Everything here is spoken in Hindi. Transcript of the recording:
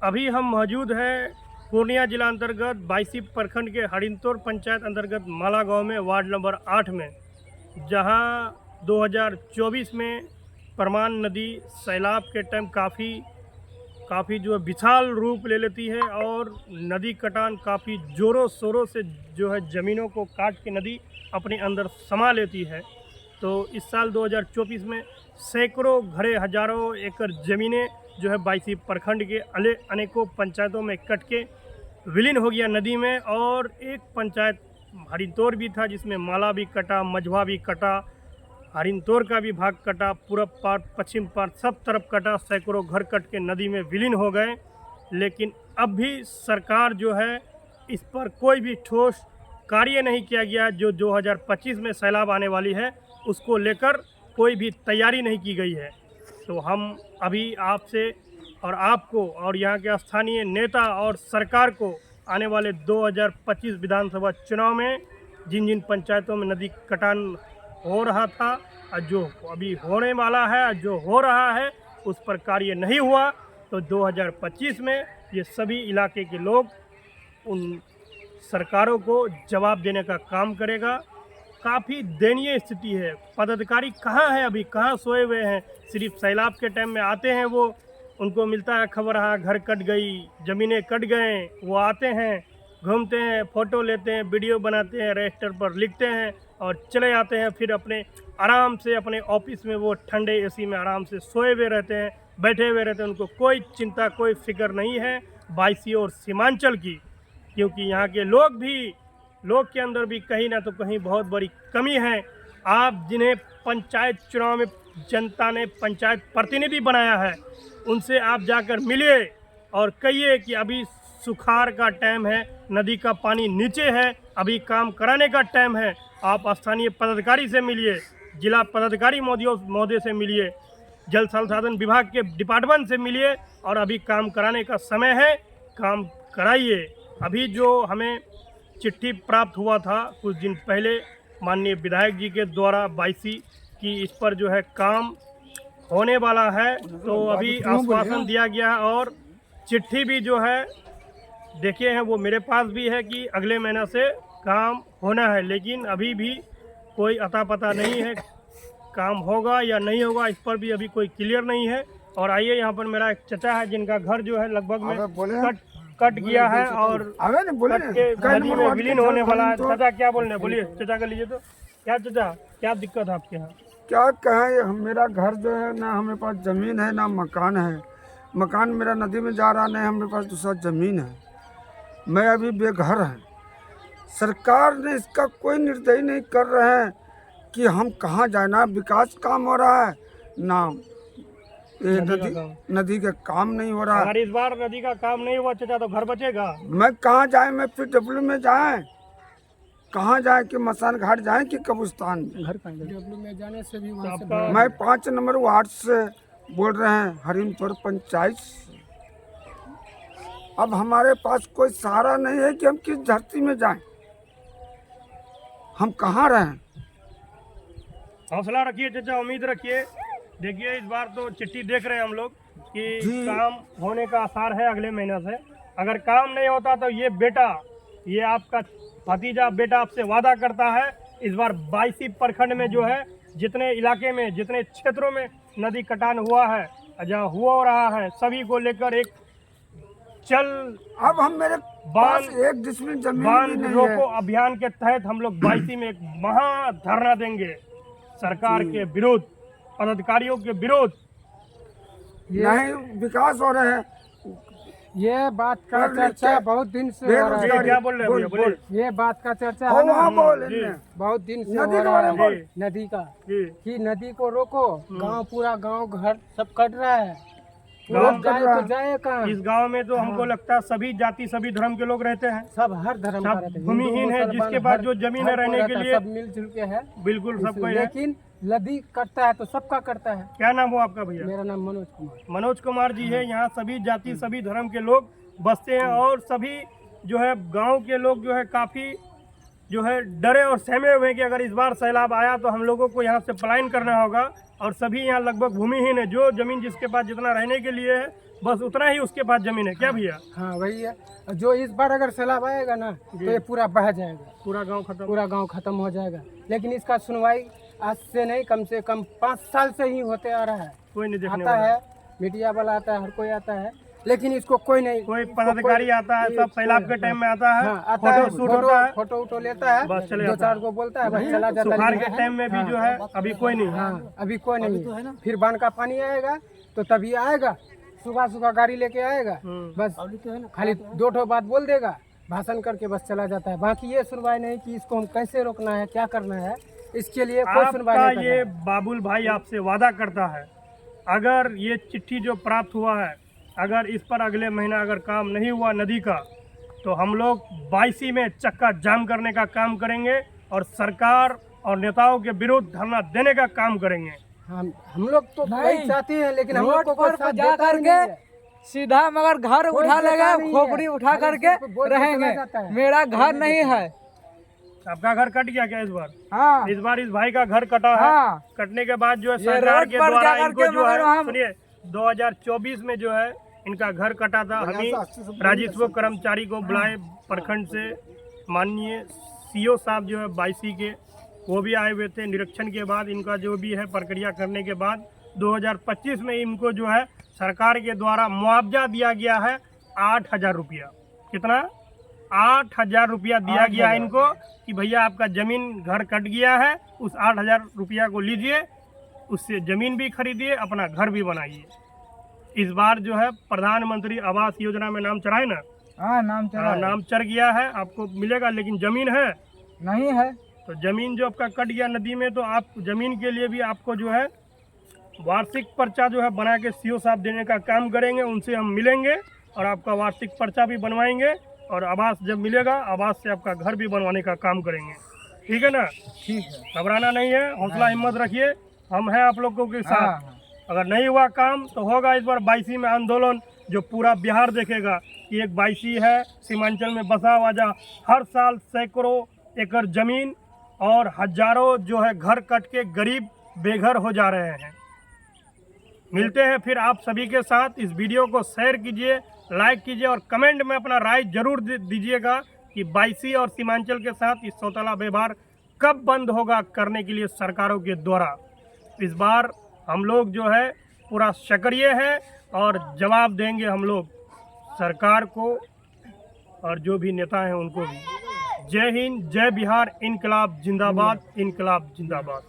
अभी हम मौजूद हैं पूर्णिया जिला अंतर्गत बायसी प्रखंड के हरिंतोर पंचायत अंतर्गत माला गांव में वार्ड नंबर 8 में, जहां 2024 में परमान नदी सैलाब के टाइम काफ़ी जो है विशाल रूप ले लेती है और नदी कटान काफ़ी ज़ोरों शोरों से जो है ज़मीनों को काट के नदी अपने अंदर समा लेती है। तो इस साल 2024 में सैकड़ों घरे हज़ारों एकड़ ज़मीनें जो है बायसी प्रखंड के अनेकों पंचायतों में कट के विलीन हो गया नदी में। और एक पंचायत हरिंतोर भी था जिसमें माला भी कटा, मझवा भी कटा, हरिंतोर का भी भाग कटा, पूरब पार पश्चिम पार सब तरफ कटा, सैकड़ों घर कट के नदी में विलीन हो गए। लेकिन अब भी सरकार जो है इस पर कोई भी ठोस कार्य नहीं किया गया। जो 2025 में सैलाब आने वाली है उसको लेकर कोई भी तैयारी नहीं की गई है। तो हम अभी आपसे और आपको और यहाँ के स्थानीय नेता और सरकार को आने वाले 2025 विधानसभा चुनाव में जिन जिन पंचायतों में नदी कटान हो रहा था और जो अभी होने वाला है और जो हो रहा है उस पर कार्य नहीं हुआ, तो 2025 में ये सभी इलाके के लोग उन सरकारों को जवाब देने का काम करेगा। काफ़ी दयनीय स्थिति है। पदाधिकारी कहाँ है, अभी कहाँ सोए हुए हैं। सिर्फ सैलाब के टाइम में आते हैं, वो उनको मिलता है खबर, हाँ घर कट गई, ज़मीनें कट गए, वो आते हैं, घूमते हैं, फ़ोटो लेते हैं, वीडियो बनाते हैं, रजिस्टर पर लिखते हैं और चले जाते हैं। फिर अपने आराम से अपने ऑफिस में वो ठंडे एसी में आराम से सोए हुए रहते हैं, बैठे हुए रहते हैं। उनको कोई चिंता कोई फिक्र नहीं है बायसी और सीमांचल की, क्योंकि यहाँ के लोग के अंदर भी कहीं ना तो कहीं बहुत बड़ी कमी है। आप जिन्हें पंचायत चुनाव में जनता ने पंचायत प्रतिनिधि बनाया है, उनसे आप जाकर मिलिए और कहिए कि अभी सुखाड़ का टाइम है, नदी का पानी नीचे है, अभी काम कराने का टाइम है। आप स्थानीय पदाधिकारी से मिलिए, जिला पदाधिकारी महोदय से मिलिए, जल संसाधन विभाग के डिपार्टमेंट से मिलिए और अभी काम कराने का समय है, काम कराइए। अभी जो हमें चिट्ठी प्राप्त हुआ था कुछ दिन पहले माननीय विधायक जी के द्वारा बायसी की इस पर जो है काम होने वाला है, तो अभी आश्वासन दिया गया है और चिट्ठी भी जो है देखिए हैं वो मेरे पास भी है कि अगले महीना से काम होना है। लेकिन अभी भी कोई अता पता नहीं है काम होगा या नहीं होगा, इस पर भी अभी कोई क्लियर नहीं है। और आइए यहाँ पर मेरा एक चचा है जिनका घर जो है लगभग में कट गया है और कट के नदी में विलीन होने वाला है। चाचा क्या बोलना है, बोलिए चाचा का लीजिए। तो क्या चाचा, क्या दिक्कत है आपके यहाँ? क्या कहें, मेरा घर जो है ना, हमारे पास ज़मीन है ना मकान है। मकान मेरा नदी में जा रहा, नहीं हमारे पास दूसरा ज़मीन है। मैं अभी बेघर है। सरकार ने इसका कोई निर्णय नहीं कर रहे हैं कि हम कहाँ जाए। ना विकास काम हो रहा है, ना नदी का काम नहीं हो रहा। अगर इस बार नदी का काम नहीं हुआ चाचा तो घर बचेगा? मैं कहाँ जाए, मैं PW में जाए, कहाँ जाए कि मसान घाट जाए कि कब्रिस्तान घर PW में जाने से भी वहाँ से आपका मैं 5 नंबर वार्ड से बोल रहे हैं, हरिंतोर पंचायत। अब हमारे पास कोई सहारा नहीं है कि हम किस धरती में जाएं, हम कहाँ रहें। हौसला रखिए चाचा, उम्मीद रखिए। देखिए इस बार तो चिट्ठी देख रहे हैं हम लोग कि काम होने का आसार है अगले महीने से। अगर काम नहीं होता तो ये आपका भतीजा बेटा आपसे वादा करता है इस बार बायसी प्रखंड में जो है जितने इलाके में जितने क्षेत्रों में नदी कटान हुआ है, जहाँ हो रहा है, सभी को लेकर एक अब हम मेरे पास एक डिसमिल जमीन बांध रोको अभियान के तहत हम लोग बायसी में एक महा धरना देंगे सरकार के विरोध, पदाधिकारियों के विरोध। नहीं विकास हो रहे हैं। ये बात का चर्चा बहुत दिन से हो रहा है। क्या बोल रहे हैं भैया, बोलिए। ये बात का चर्चा है ना, बहुत दिन से हो रहा है नदी का, कि नदी को रोको। गांव पूरा गांव घर सब कट रहा है, गाँव जाए तो जाए कहाँ? इस गांव में तो हमको लगता है सभी जाति सभी धर्म के लोग रहते हैं, सब हर धर्म का रहते हैं। भूमिहीन है, जिसके पास जो जमीन है रहने के लिए सब मिलजुल के है, बिल्कुल सबको है। लेकिन नदी कटता है तो सबका करता है। क्या नाम हो आपका भैया? मेरा नाम मनोज कुमार। मनोज कुमार जी है। यहाँ सभी जाति सभी धर्म के लोग बसते हैं और सभी जो है गांव के लोग जो है काफ़ी जो है डरे और सहमे हुए हैं कि अगर इस बार सैलाब आया तो हम लोगों को यहाँ से पलायन करना होगा। और सभी यहाँ लगभग भूमिहीन है, जो ज़मीन जिसके पास जितना रहने के लिए है बस उतना ही उसके पास जमीन है क्या भैया? हाँ वही है। जो इस बार अगर सैलाब आएगा ना तो ये पूरा बह जाएगा, पूरा गांव खत्म। पूरा गांव खत्म हो जाएगा। लेकिन इसका सुनवाई आज से नहीं, कम से कम 5 साल से ही होते आ रहा है। कोई नहीं देखने आता वाला। है, मीडिया वाला आता है, हर कोई आता है, लेकिन इसको कोई नहीं, कोई पदाधिकारी आता है, सब सैलाब के टाइम में आता है, हाँ, आता है, फोटो शूट होता है, फोटो उटो लेता है, बस चले दो जाता चार को बोलता है, बस चला जाता है। सुखाड़ के टाइम में भी जो है अभी कोई नहीं है। हाँ अभी कोई नहीं है। फिर बाढ़ का पानी आएगा तो तभी आएगा, सुबह सुबह गाड़ी लेके आएगा, बस खाली 2 बात बोल देगा, भाषण करके बस चला जाता है। बाकी ये सुनवाई नहीं कि इसको हम कैसे रोकना है, क्या करना है, इसके लिए कोई सुनवाई आपका नहीं ये करना है। बाबुल भाई आपसे वादा करता है, अगर ये चिट्ठी जो प्राप्त हुआ है, अगर इस पर अगले महीना अगर काम नहीं हुआ नदी का, तो हम लोग 22 में चक्का जाम करने का काम करेंगे और सरकार और नेताओं के विरुद्ध धरना देने का काम करेंगे। हम लोग तो वही चाहते हैं, लेकिन हम लोग को कोई साथ जा देता ही नहीं करके है। सीधा मगर घर कोई उठा देता लेगा, नहीं है। खोपड़ी उठा खाली करके सिर्फ बोल के रहेंगे। चला जाता है। मेरा घर नहीं है। आपका घर कट गया क्या इस बार? हाँ इस बार इस भाई का घर कटा है। हाँ। कटने के बाद जो है ये सरकार रोड के पर द्वारा जा इनको करके जो मगर है, हम- सुनिए, 2024 में जो है इनका घर कटा था। हम ही राजस्व कर्मचारी को बुलाए प्रखंड से, माननीय सीओ साहब जो है 22 के, वो भी आए हुए थे। निरीक्षण के बाद इनका जो भी है प्रक्रिया करने के बाद 2025 में इनको जो है सरकार के द्वारा मुआवजा दिया गया है 8,000 रुपया। कितना? 8,000 रुपया दिया गया है इनको कि भैया आपका जमीन घर कट गया है, उस 8,000 रुपया को लीजिए, उससे जमीन भी खरीदिए, अपना घर भी बनाइए। इस बार जो है प्रधानमंत्री आवास योजना में नाम चढ़ा है ना? हाँ नाम चला है। नाम चढ़ गया है, आपको मिलेगा, लेकिन जमीन है नहीं है। तो जमीन जो आपका कट गया नदी में, तो आप जमीन के लिए भी आपको जो है वार्षिक पर्चा जो है बना के सीओ साहब देने का काम करेंगे। उनसे हम मिलेंगे और आपका वार्षिक पर्चा भी बनवाएंगे, और आवास जब मिलेगा, आवास से आपका घर भी बनवाने का काम करेंगे। ठीक है ना? ठीक है। घबराना नहीं है, हौसला हिम्मत रखिए, हम हैं आप लोगों के साथ। हाँ। अगर नहीं हुआ काम तो होगा इस बार 22 में आंदोलन, जो पूरा बिहार देखेगा कि एक 22 है सीमांचल में बसा हुआ, जहाँ हर साल सैकड़ों एकड़ जमीन और हजारों जो है घर कट के गरीब बेघर हो जा रहे हैं। मिलते हैं फिर आप सभी के साथ। इस वीडियो को शेयर कीजिए, लाइक कीजिए और कमेंट में अपना राय जरूर दीजिएगा कि 22 और सीमांचल के साथ इस सौतेला व्यवहार कब बंद होगा करने के लिए सरकारों के द्वारा। इस बार हम लोग जो है पूरा सक्रिय है और जवाब देंगे हम लोग सरकार को और जो भी नेता हैं उनको भी। जय हिंद, जय बिहार, इनकलाब जिंदाबाद, इनकलाब जिंदाबाद।